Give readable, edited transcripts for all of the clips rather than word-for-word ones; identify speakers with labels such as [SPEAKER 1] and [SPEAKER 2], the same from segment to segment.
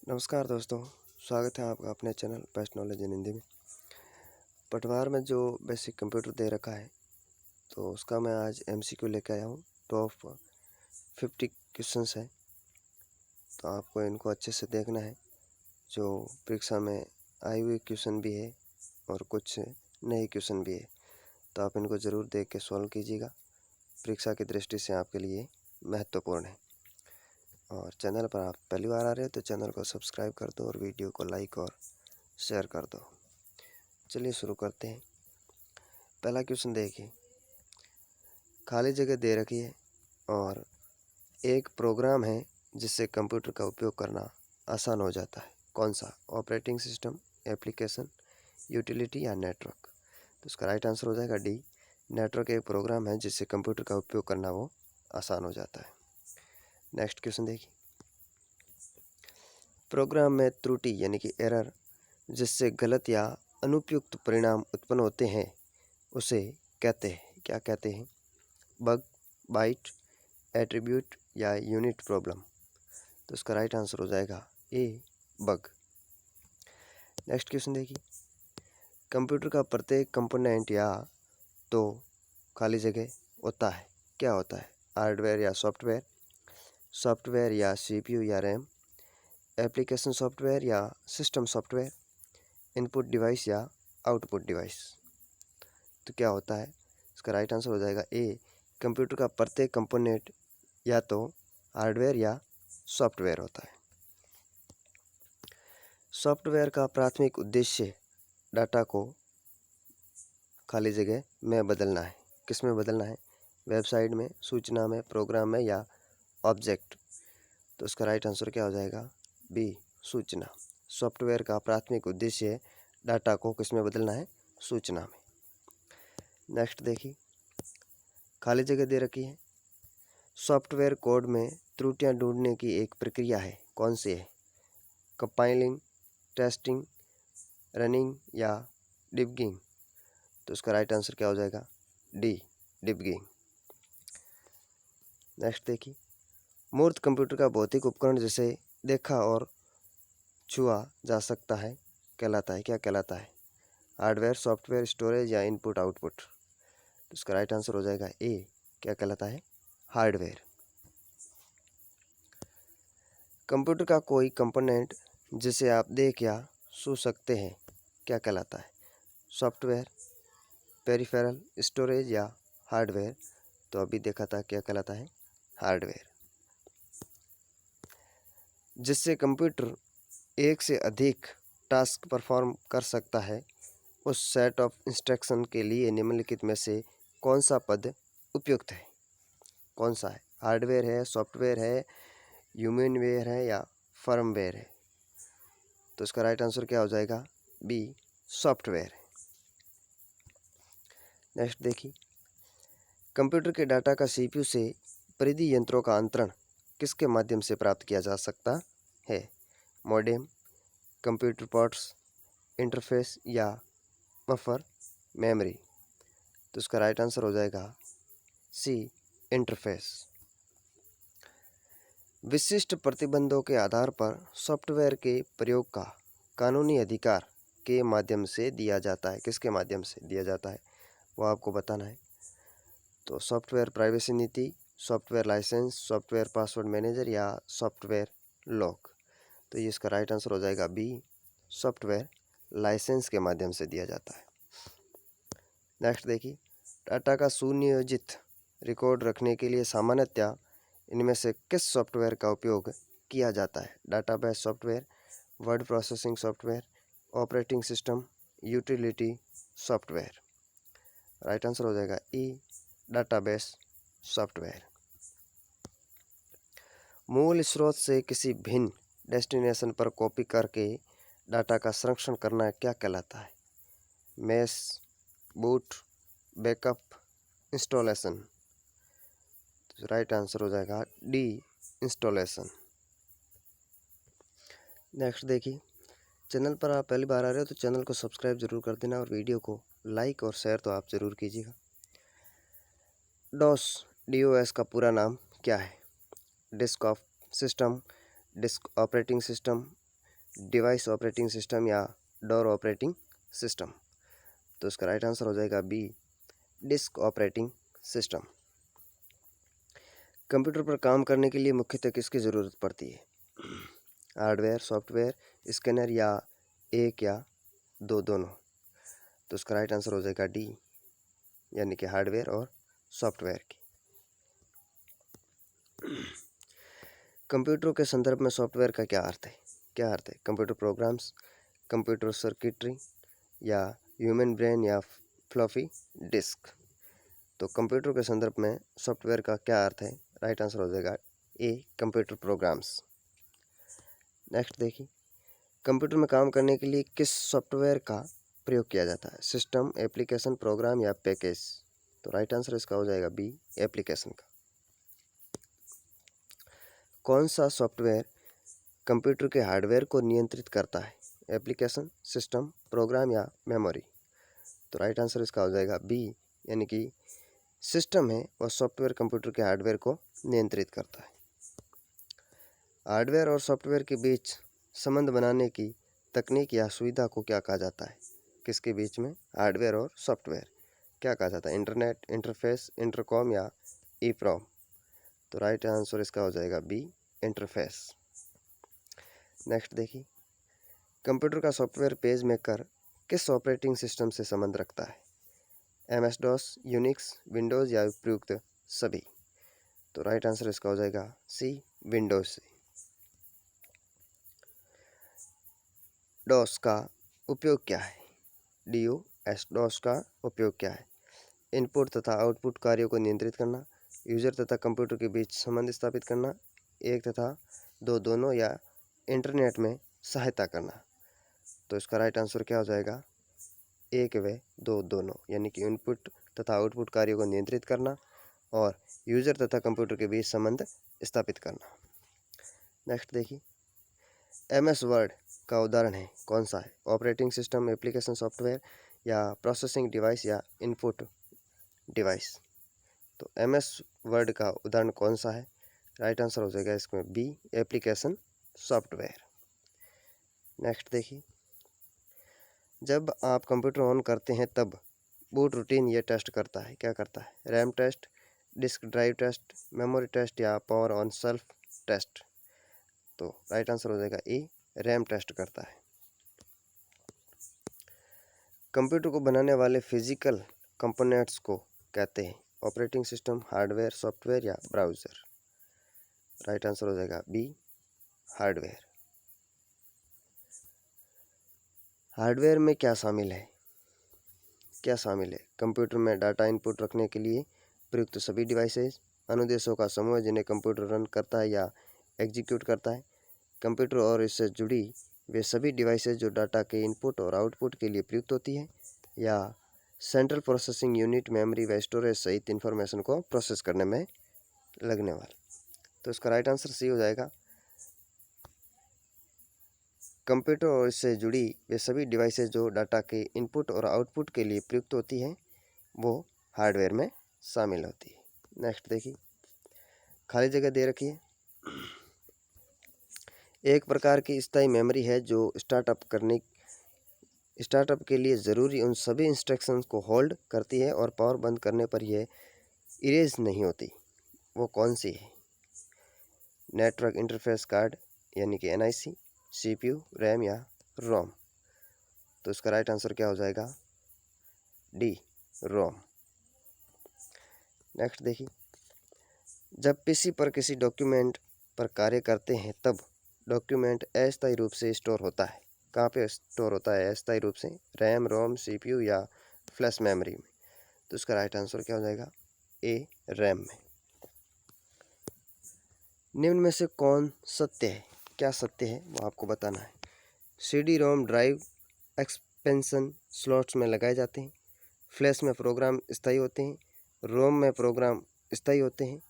[SPEAKER 1] नमस्कार दोस्तों, स्वागत है आपका अपने channel best knowledge in Hindi में। पटवार में जो बेसिक कंप्यूटर दे रखा है तो उसका मैं आज एमसीक्यू लेकर आया हूँ। टॉप 50 क्वेश्चंस हैं, तो आपको इनको अच्छे से देखना है। जो परीक्षा में आए हुए क्वेश्चन भी है और कुछ नए क्वेश्चन भी है, तो आप इनको ज़रूर देख के सॉल्व कीजिएगा। परीक्षा की दृष्टि से आपके लिए महत्वपूर्ण है। और चैनल पर आप पहली बार आ रहे हो तो चैनल को सब्सक्राइब कर दो और वीडियो को लाइक और शेयर कर दो। चलिए शुरू करते हैं। पहला क्वेश्चन देखिए, खाली जगह दे रखी है और एक प्रोग्राम है जिससे कंप्यूटर का उपयोग करना आसान हो जाता है। कौन सा? ऑपरेटिंग सिस्टम, एप्लीकेशन, यूटिलिटी या नेटवर्क? तो इसका राइट आंसर हो जाएगा डी। नेटवर्क एक प्रोग्राम है जिससे कंप्यूटर का उपयोग करना वो आसान हो जाता है। नेक्स्ट क्वेश्चन देखिए, प्रोग्राम में त्रुटि यानी कि एरर जिससे गलत या अनुपयुक्त परिणाम उत्पन्न होते हैं उसे कहते हैं, क्या कहते हैं? बग, बाइट, एट्रीब्यूट या यूनिट प्रॉब्लम? तो इसका राइट आंसर हो जाएगा ए, बग। नेक्स्ट क्वेश्चन देखिए, कंप्यूटर का प्रत्येक कंपोनेंट या तो खाली जगह होता है, क्या होता है? हार्डवेयर या सॉफ्टवेयर, सॉफ्टवेयर या सीपीयू या रैम, एप्लीकेशन सॉफ्टवेयर या सिस्टम सॉफ्टवेयर, इनपुट डिवाइस या आउटपुट डिवाइस? तो क्या होता है? इसका राइट आंसर हो जाएगा ए, कंप्यूटर का प्रत्येक कंपोनेंट या तो हार्डवेयर या सॉफ्टवेयर होता है। सॉफ्टवेयर का प्राथमिक उद्देश्य डाटा को खाली जगह में बदलना है। किस में बदलना है? वेबसाइट में, सूचना में, प्रोग्राम में या ऑब्जेक्ट? तो इसका राइट आंसर क्या हो जाएगा? बी, सूचना। सॉफ्टवेयर का प्राथमिक उद्देश्य डाटा को किस में बदलना है? सूचना में। नेक्स्ट देखिए, खाली जगह दे रखी है, सॉफ्टवेयर कोड में त्रुटियां ढूंढने की एक प्रक्रिया है, कौन सी है? कंपाइलिंग, टेस्टिंग, रनिंग या डिबगिंग? तो इसका राइट आंसर क्या हो जाएगा? D, debugging. नेक्स्ट देखिए, मूर्त कंप्यूटर का भौतिक उपकरण जिसे देखा और छुआ जा सकता है कहलाता है, क्या कहलाता है? हार्डवेयर, सॉफ्टवेयर, स्टोरेज या इनपुट आउटपुट? तो इसका राइट आंसर हो जाएगा ए, क्या कहलाता है? हार्डवेयर। कंप्यूटर का कोई कंपोनेंट जिसे आप देख या छू सकते हैं क्या कहलाता है? सॉफ्टवेयर, पेरिफेरल, स्टोरेज या हार्डवेयर? तो अभी देखा था क्या कहलाता है? हार्डवेयर। जिससे कंप्यूटर एक से अधिक टास्क परफॉर्म कर सकता है उस सेट ऑफ इंस्ट्रक्शन के लिए निम्नलिखित में से कौन सा पद उपयुक्त है? कौन सा है? हार्डवेयर है, सॉफ्टवेयर है, ह्यूमनवेयर है या फर्मवेयर है? तो इसका राइट आंसर क्या हो जाएगा? बी, सॉफ्टवेयर है। नेक्स्ट देखिए, कंप्यूटर के डाटा का सीपीयू से परिधि यंत्रों का अंतरण किसके माध्यम से प्राप्त किया जा सकता है? मॉडेम, कंप्यूटर पोर्ट्स, इंटरफेस या बफर मेमोरी? तो इसका राइट आंसर हो जाएगा सी, इंटरफेस। विशिष्ट प्रतिबंधों के आधार पर सॉफ्टवेयर के प्रयोग का कानूनी अधिकार के माध्यम से दिया जाता है, किसके माध्यम से दिया जाता है वो आपको बताना है। तो सॉफ्टवेयर प्राइवेसी नीति, software licence, software password manager या सॉफ्टवेयर लॉक? तो ये इसका राइट आंसर हो जाएगा बी, सॉफ्टवेयर लाइसेंस के माध्यम से दिया जाता है। नेक्स्ट देखिए, डाटा का सुनियोजित रिकॉर्ड रखने के लिए सामान्यतया इनमें से किस सॉफ्टवेयर का उपयोग किया जाता है? Database software, word processing software, operating system, utility software? Right answer हो जाएगा ई, डाटाबेस सॉफ्टवेयर। मूल स्रोत से किसी भिन्न डेस्टिनेशन पर कॉपी करके डाटा का संरक्षण करना क्या कहलाता है? Mash, boot, backup, installation? Right answer हो जाएगा डी, इंस्टॉलेशन। नेक्स्ट देखिए, चैनल पर आप पहली बार आ रहे हो तो चैनल को सब्सक्राइब जरूर कर देना और वीडियो को लाइक और शेयर तो आप ज़रूर कीजिएगा। डॉस, DOS का पूरा नाम क्या है? Disk of system, disk operating system, device operating system या डोर ऑपरेटिंग सिस्टम। तो इसका राइट आंसर हो जाएगा B, disk operating system. Computer पर काम करने के लिए मुख्यतः किसकी ज़रूरत पड़ती है? हार्डवेयर, सॉफ्टवेयर, स्कैनर या एक या दो दोनों। तो इसका राइट आंसर हो जाएगा डी, यानी कि हार्डवेयर और सॉफ्टवेयर की। कंप्यूटरों के संदर्भ में सॉफ्टवेयर का क्या अर्थ है? कंप्यूटर प्रोग्राम्स, कंप्यूटर सर्किटरी या ह्यूमन ब्रेन या फ्लॉपी डिस्क। तो कंप्यूटर के संदर्भ में सॉफ्टवेयर का क्या अर्थ है? राइट आंसर हो जाएगा ए, कंप्यूटर प्रोग्राम्स। नेक्स्ट देखिए, कंप्यूटर में काम करने के लिए किस सॉफ्टवेयर का प्रयोग किया जाता है? सिस्टम, एप्लीकेशन, प्रोग्राम या पैकेज। तो राइट आंसर इसका हो जाएगा बी, एप्लीकेशन का। कौन सा सॉफ्टवेयर कंप्यूटर के हार्डवेयर को नियंत्रित करता है? एप्लीकेशन, सिस्टम, प्रोग्राम या मेमोरी। तो राइट आंसर इसका हो जाएगा बी, यानी कि सिस्टम है और सॉफ्टवेयर कंप्यूटर के हार्डवेयर को नियंत्रित करता है। हार्डवेयर और सॉफ्टवेयर के बीच संबंध बनाने की तकनीक या सुविधा को क्या कहा जाता है? किसके बीच में? हार्डवेयर और सॉफ्टवेयर। क्या कहा जाता है? इंटरनेट, इंटरफेस, इंटरकॉम या ईप्रोम। तो राइट आंसर इसका हो जाएगा बी, इंटरफेस। नेक्स्ट देखिए, कंप्यूटर का सॉफ्टवेयर पेज मेकर किस ऑपरेटिंग सिस्टम से संबंध रखता है? MS DOS, यूनिक्स, विंडोज़ या उपयुक्त सभी। तो राइट आंसर इसका हो जाएगा सी, विंडोज़ से। डॉस का उपयोग क्या है? DOS, डॉस का उपयोग क्या है? इनपुट तथा आउटपुट कार्यों को नियंत्रित करना, यूजर तथा कंप्यूटर के बीच संबंध स्थापित करना, एक तथा दो दोनों या इंटरनेट में सहायता करना। तो इसका राइट आंसर क्या हो जाएगा? एक व दो दोनों, यानी कि इनपुट तथा आउटपुट कार्यों को नियंत्रित करना और यूजर तथा कंप्यूटर के बीच संबंध स्थापित करना। नेक्स्ट देखिए, MS वर्ड का उदाहरण है, कौन सा है? ऑपरेटिंग सिस्टम, एप्लीकेशन, सॉफ्टवेयर या प्रोसेसिंग डिवाइस या इनपुट डिवाइस। तो MS वर्ड का उदाहरण कौन सा है? राइट आंसर हो जाएगा इसमें बी, एप्लीकेशन सॉफ्टवेयर। नेक्स्ट देखिए, जब आप कंप्यूटर ऑन करते हैं तब बूट रूटीन ये टेस्ट करता है, क्या करता है? RAM test, disk drive test, memory test या पावर ऑन सेल्फ टेस्ट। तो राइट आंसर हो जाएगा ए, रैम टेस्ट करता है। कंप्यूटर को बनाने वाले फिजिकल कंपोनेंट्स को कहते हैं? ऑपरेटिंग सिस्टम, हार्डवेयर, सॉफ्टवेयर या ब्राउज़र। राइट आंसर हो जाएगा बी, हार्डवेयर। हार्डवेयर में क्या शामिल है? कंप्यूटर में डाटा इनपुट रखने के लिए प्रयुक्त सभी डिवाइसेज, अनुदेशों का समूह जिन्हें कंप्यूटर रन करता है या एग्जीक्यूट करता है, कंप्यूटर और इससे जुड़ी वे सभी डिवाइसेज जो डाटा के इनपुट और आउटपुट के लिए प्रयुक्त होती है, या सेंट्रल प्रोसेसिंग यूनिट, मेमोरी व स्टोरेज सहित इंफॉर्मेशन को प्रोसेस करने में लगने वाले। तो इसका राइट आंसर सी हो जाएगा, कंप्यूटर और इससे जुड़ी वे सभी डिवाइसेज जो डाटा के इनपुट और आउटपुट के लिए प्रयुक्त होती हैं वो हार्डवेयर में शामिल होती है। नेक्स्ट देखिए, खाली जगह दे रखी है, एक प्रकार की स्थायी मेमोरी है जो स्टार्टअप के लिए ज़रूरी उन सभी इंस्ट्रक्शंस को होल्ड करती है और पावर बंद करने पर यह इरेज नहीं होती। वो कौन सी है? नेटवर्क इंटरफेस कार्ड, यानी कि NIC, CPU, रैम या रोम। तो इसका राइट आंसर क्या हो जाएगा? डी, रोम। नेक्स्ट देखिए, जब PC पर किसी डॉक्यूमेंट पर कार्य करते हैं तब डॉक्यूमेंट अस्थायी रूप से स्टोर होता है। कहाँ पे स्टोर होता है अस्थायी रूप से? रैम, रोम, CPU या फ्लैश मेमोरी में। तो इसका राइट आंसर क्या हो जाएगा? ए, रैम में। निम्न में से कौन सत्य है? क्या सत्य है वो आपको बताना है। CD-ROM ड्राइव एक्सपेंशन स्लॉट्स में लगाए जाते हैं, फ्लैश में प्रोग्राम स्थायी होते हैं, रोम में प्रोग्राम स्थायी होते हैं,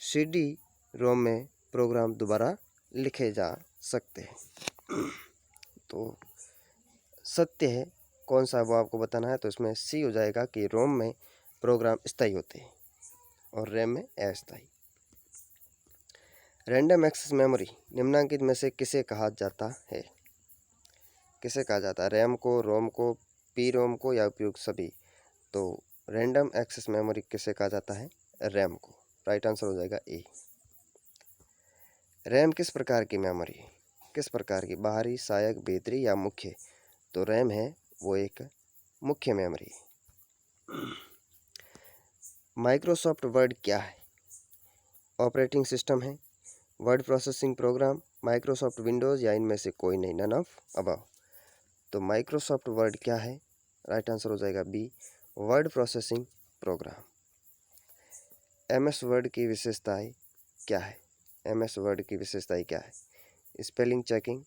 [SPEAKER 1] CD-ROM में प्रोग्राम दोबारा लिखे जा सकते हैं। तो सत्य है कौन सा वो आपको बताना है। तो इसमें सी हो जाएगा कि रोम में प्रोग्राम स्थायी होते हैं और रैम में अस्थायी। रैंडम एक्सेस मेमोरी निम्नलिखित में से किसे कहा जाता है? किसे कहा जाता है? रैम को, रोम को, पी रोम को या उपयुक्त सभी? तो रैंडम एक्सेस मेमोरी किसे कहा जाता है? रैम को। राइट आंसर हो जाएगा ए। रैम किस प्रकार की मेमोरी है? किस प्रकार की? बाहरी, सहायक, भीतरी या मुख्य? तो रैम है वो एक मुख्य मेमोरी है। माइक्रोसॉफ्ट वर्ड क्या है? ऑपरेटिंग सिस्टम है, word processing program, Microsoft Windows या इनमें से कोई नहीं, नन ऑफ अबव। तो माइक्रोसॉफ्ट वर्ड क्या है? राइट आंसर हो जाएगा B, word processing program. MS Word की विशेषताएं क्या है? एमएस वर्ड की विशेषताएं क्या है? स्पेलिंग चेकिंग,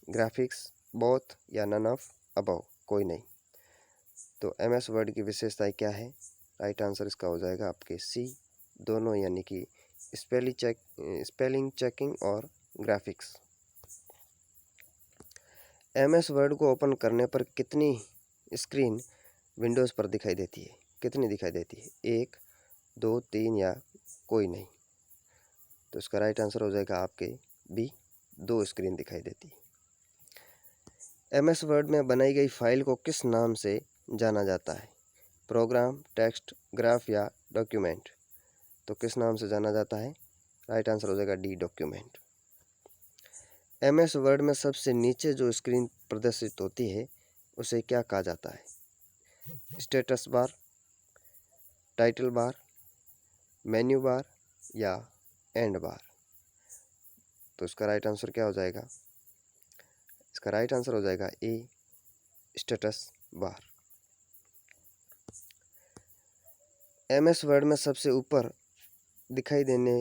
[SPEAKER 1] ग्राफिक्स, बोथ या नन ऑफ अबव, कोई नहीं। तो एमएस वर्ड की विशेषताएं क्या है? राइट आंसर इसका हो जाएगा आपके सी, दोनों, यानी कि स्पेलिंग चेकिंग और ग्राफिक्स। एमएस वर्ड को ओपन करने पर कितनी स्क्रीन विंडोज़ पर दिखाई देती है? कितनी दिखाई देती है? 1, 2, 3 या कोई नहीं? तो इसका राइट आंसर हो जाएगा आपके बी, 2 स्क्रीन दिखाई देती है। एमएस वर्ड में बनाई गई फाइल को किस नाम से जाना जाता है? प्रोग्राम, टेक्स्ट, ग्राफ या डॉक्यूमेंट? तो किस नाम से जाना जाता है? राइट आंसर हो जाएगा डी, डॉक्यूमेंट। एमएस वर्ड में सबसे नीचे जो स्क्रीन प्रदर्शित होती है उसे क्या कहा जाता है? स्टेटस बार, टाइटल बार, मेन्यू बार या एंड बार? तो इसका राइट आंसर क्या हो जाएगा? इसका राइट आंसर हो जाएगा ए, स्टेटस बार। एमएस वर्ड में सबसे ऊपर दिखाई देने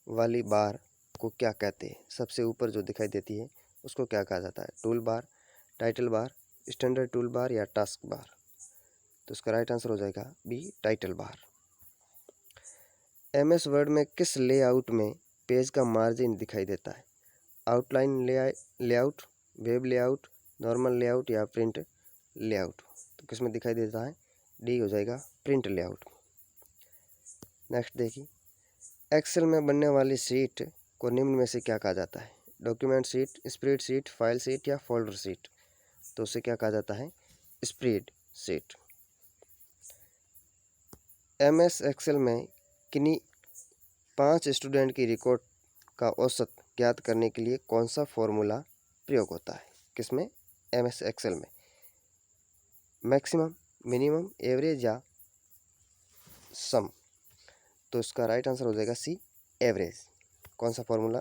[SPEAKER 1] वाली बार को क्या कहते हैं? सबसे ऊपर जो दिखाई देती है उसको क्या कहा जाता है? Tool bar, title bar, standard tool bar या टास्क बार? तो इसका राइट आंसर हो जाएगा B, title bar. MS Word में किस लेआउट में पेज का मार्जिन दिखाई देता है? Outline layout, web layout, normal layout या प्रिंट लेआउट? तो किस में दिखाई देता है? डी हो जाएगा, प्रिंट लेआउट। नेक्स्ट देखिए, एक्सेल में बनने वाली शीट को निम्न में से क्या कहा जाता है? Document sheet, spread sheet, file sheet या फोल्डर शीट? तो उसे क्या कहा जाता है? Spread sheet. एमएस एक्सेल में किन्हीं 5 स्टूडेंट की रिकॉर्ड का औसत ज्ञात करने के लिए कौन सा फॉर्मूला प्रयोग होता है? किसमें? एमएस एक्सेल में। मैक्सिमम, मिनिमम, एवरेज या सम? तो इसका राइट आंसर हो जाएगा सी, एवरेज। कौन सा फॉर्मूला?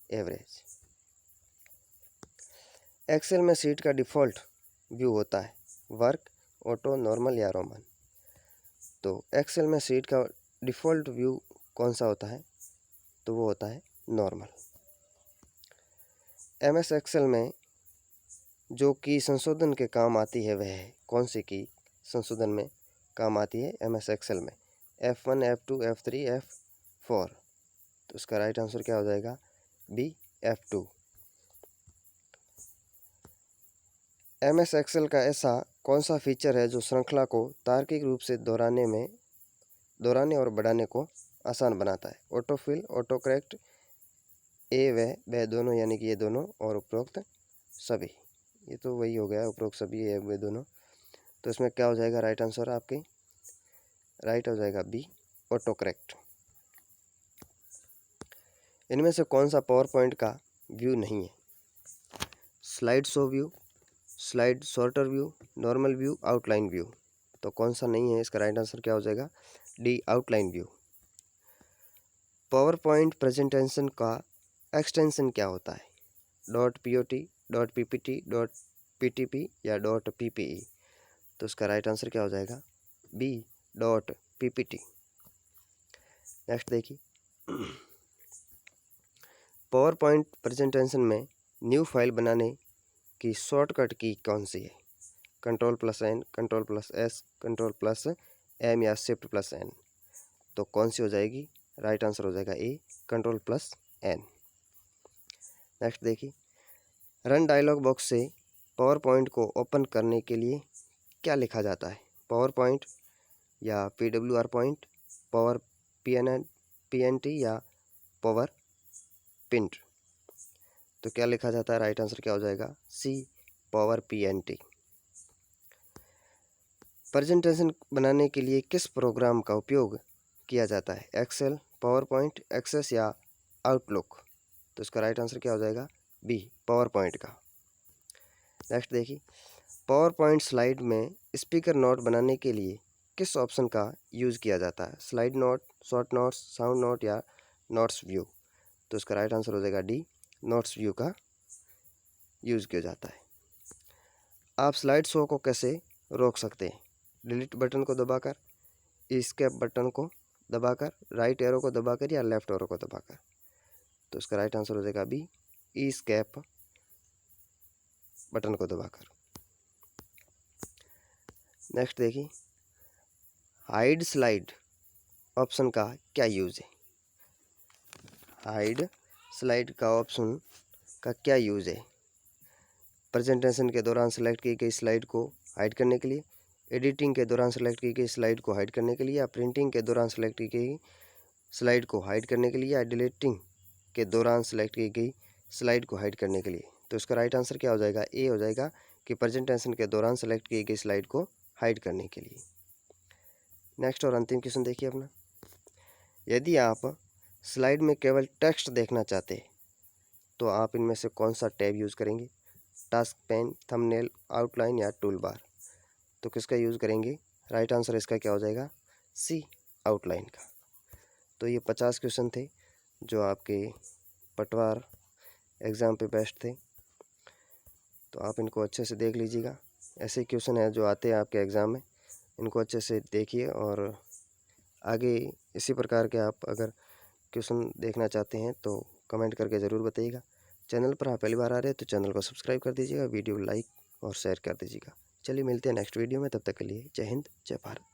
[SPEAKER 1] एवरेज। एक्सेल में शीट का डिफ़ॉल्ट व्यू होता है वर्क, ऑटो, नॉर्मल या रोमन? तो एक्सेल में शीट का डिफ़ॉल्ट व्यू कौन सा होता है? तो वो होता है नॉर्मल। एमएस एक्सेल में जो की संशोधन के काम आती है वह है कौन सी की संशोधन में काम आती है एमएस एक्सेल में? F1, F2, F3, F4? तो इसका राइट आंसर क्या हो जाएगा? B, F2। एमएस एक्सेल का ऐसा कौन सा फीचर है जो श्रृंखला को तार्किक रूप से दोहराने और बढ़ाने को आसान बनाता है? ऑटोफिल, ऑटो करेक्ट, ए वह दोनों, यानी कि ये दोनों, और उपरोक्त सभी? ये तो वही हो गया, उपरोक्त सभी है वे दोनों। तो इसमें क्या हो जाएगा राइट आंसर आपके? राइट हो जाएगा बी, ऑटो करेक्ट। इनमें से कौन सा पावर पॉइंट का व्यू नहीं है? Slide show view, slide sorter view, normal view, outline view? तो कौन सा नहीं है? इसका राइट आंसर क्या हो जाएगा? D, outline view. Power point presentation का एक्सटेंशन क्या होता है? .pot, .ppt, .ptp या .ppe? तो इसका राइट आंसर क्या हो जाएगा? B, .ppt। नेक्स्ट देखिए, पावर पॉइंट प्रेजेंटेशन में न्यू फाइल बनाने की शॉर्टकट की कौन सी है? Ctrl+N, Ctrl+S, Ctrl+M या Shift+N? तो कौन सी हो जाएगी? राइट आंसर हो जाएगा ए, Ctrl+N। नेक्स्ट देखिए, रन डायलॉग बॉक्स से पावर पॉइंट को ओपन करने के लिए क्या लिखा जाता है? पावर पॉइंट या PWR पॉइंट, पावर PNT या पावर पिंट। तो क्या लिखा जाता है, राइट आंसर क्या हो जाएगा, सी पावर PNT। प्रेजेंटेशन बनाने के लिए किस प्रोग्राम का उपयोग किया जाता है, एक्सेल, पावर पॉइंट, एक्सेस या आउटलुक। तो इसका राइट आंसर क्या हो जाएगा, बी पावर पॉइंट का। नेक्स्ट देखिए, पावर पॉइंट स्लाइड में स्पीकर नोट बनाने के लिए किस ऑप्शन का यूज़ किया जाता है, slide note, short notes, sound note या नोट्स व्यू। तो इसका राइट आंसर हो जाएगा डी, नोट्स व्यू का यूज़ किया जाता है। आप स्लाइड शो को कैसे रोक सकते हैं, डिलीट बटन को दबाकर, एस्केप बटन को दबाकर, राइट एरो को दबाकर या लेफ्ट एरो को दबाकर। तो इसका राइट आंसर हो जाएगा बी, एस्केप बटन को दबाकर। नेक्स्ट देखिए, हाइड स्लाइड ऑप्शन का क्या यूज़ है, हाइड स्लाइड का ऑप्शन का क्या यूज़ है, प्रेजेंटेशन के दौरान सेलेक्ट की गई स्लाइड को हाइड करने के लिए, एडिटिंग के दौरान सेलेक्ट की गई स्लाइड को हाइड करने के लिए, या प्रिंटिंग के दौरान सेलेक्ट की गई स्लाइड को हाइड करने के लिए, या डिलीटिंग के दौरान सेलेक्ट की गई स्लाइड को हाइड करने के लिए। तो इसका राइट आंसर क्या हो जाएगा, ए हो जाएगा कि प्रेजेंटेशन के दौरान सेलेक्ट की गई स्लाइड को हाइड करने के लिए। नेक्स्ट और अंतिम क्वेश्चन देखिए अपना, यदि आप स्लाइड में केवल टेक्स्ट देखना चाहते हैं तो आप इनमें से कौन सा टैब यूज़ करेंगे, टास्क पेन, थंबनेल, आउटलाइन या टूल बार। तो किसका यूज़ करेंगे, राइट आंसर इसका क्या हो जाएगा, सी आउटलाइन का। तो ये 50 क्वेश्चन थे जो आपके पटवार एग्ज़ाम पे बेस्ट थे, तो आप इनको अच्छे से देख लीजिएगा। ऐसे क्वेश्चन हैं जो आते हैं आपके एग्ज़ाम में, इनको अच्छे से देखिए और आगे इसी प्रकार के आप अगर क्वेश्चन देखना चाहते हैं तो कमेंट करके ज़रूर बताइएगा। चैनल पर आप पहली बार आ रहे हैं तो चैनल को सब्सक्राइब कर दीजिएगा, वीडियो लाइक और शेयर कर दीजिएगा। चलिए मिलते हैं नेक्स्ट वीडियो में, तब तक के लिए जय हिंद, जय भारत।